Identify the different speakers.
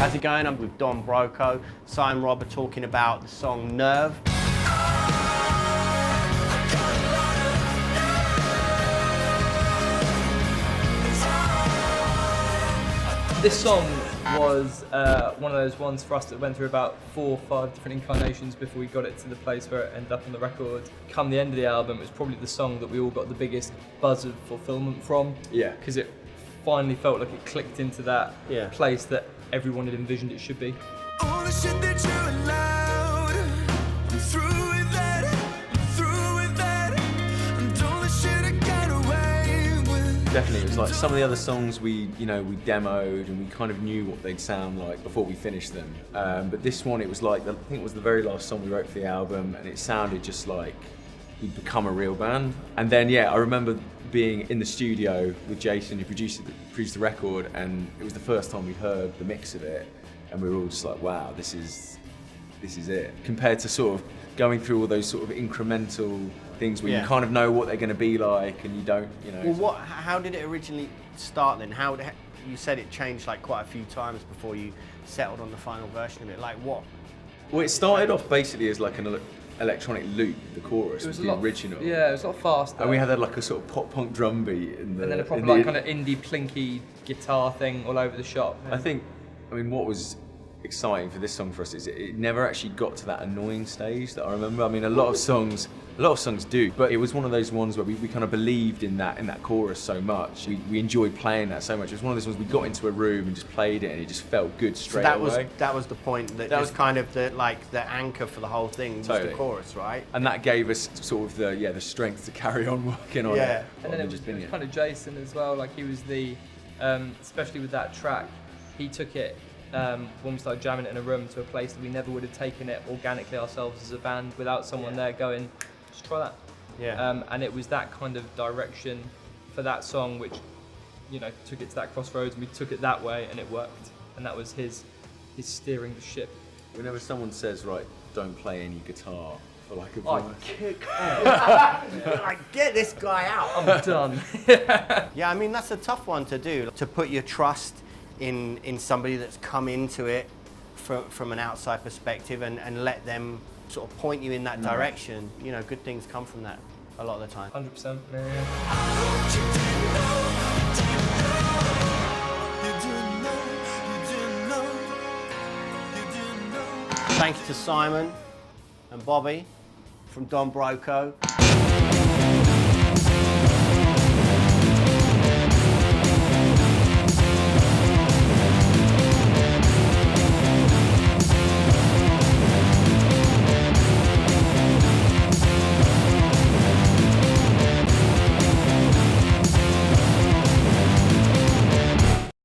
Speaker 1: How's it going? I'm with Broco. Simon Rob are talking about the song Nerve.
Speaker 2: This song was one of those ones for us that went through about 4 or 5 different incarnations before we got it to the place where it ended up on the record. Come the end of the album, it was probably the song that we all got the biggest buzz of fulfillment from.
Speaker 3: Yeah.
Speaker 2: Because it finally felt like it clicked into that place that everyone had envisioned it should be.
Speaker 4: All the shit that you allowed, I'm through with that, I'm through with that, and all the shit I got away with.
Speaker 3: Definitely, it was like some of the other songs we demoed and we kind of knew what they'd sound like before we finished them. But this one, it was like, I think it was the very last song we wrote for the album, and it sounded just like we'd become a real band. And then, yeah, I remember being in the studio with Jason, who produced the record, and it was the first time we'd heard the mix of it, and we were all just like, wow, this is it. Compared to sort of going through all those sort of incremental things where you kind of know what they're going to be like, and you don't,
Speaker 1: Well, how did it originally start then? You said it changed like quite a few times before you settled on the final version of it. Like what?
Speaker 3: Well, it started off basically as like an electronic loop. The chorus was the original.
Speaker 2: Yeah, it was a lot faster.
Speaker 3: And we had like a sort of pop punk drum beat, and
Speaker 2: then a proper like kind of indie plinky guitar thing all over the shop.
Speaker 3: I mean, what was exciting for this song for us is it never actually got to that annoying stage that I remember. I mean, a lot of songs do, but it was one of those ones where we kind of believed in that chorus so much. We enjoyed playing that so much. It was one of those ones we got into a room and just played it, and it just felt good straight away.
Speaker 1: That was the point. That was kind of the anchor for the whole thing. Was the chorus, right?
Speaker 3: And that gave us sort of the strength to carry on working on it.
Speaker 2: And then it was kind of Jason as well. Like he was especially with that track, he took it. When we started jamming it in a room to a place that we never would have taken it organically ourselves as a band without someone there going, just try that.
Speaker 1: Yeah.
Speaker 2: And it was that kind of direction for that song which, took it to that crossroads, and we took it that way and it worked. And that was his steering the ship.
Speaker 3: Whenever someone says, right, don't play any guitar for like a
Speaker 1: I kick off. Like, get this guy out.
Speaker 2: I'm done.
Speaker 1: Yeah, I mean, that's a tough one to do, to put your trust in somebody that's come into it from an outside perspective and let them sort of point you in that direction. Good things come from that a lot of the time.
Speaker 2: 100%.
Speaker 1: Thank you to Simon and Bobby from Broco.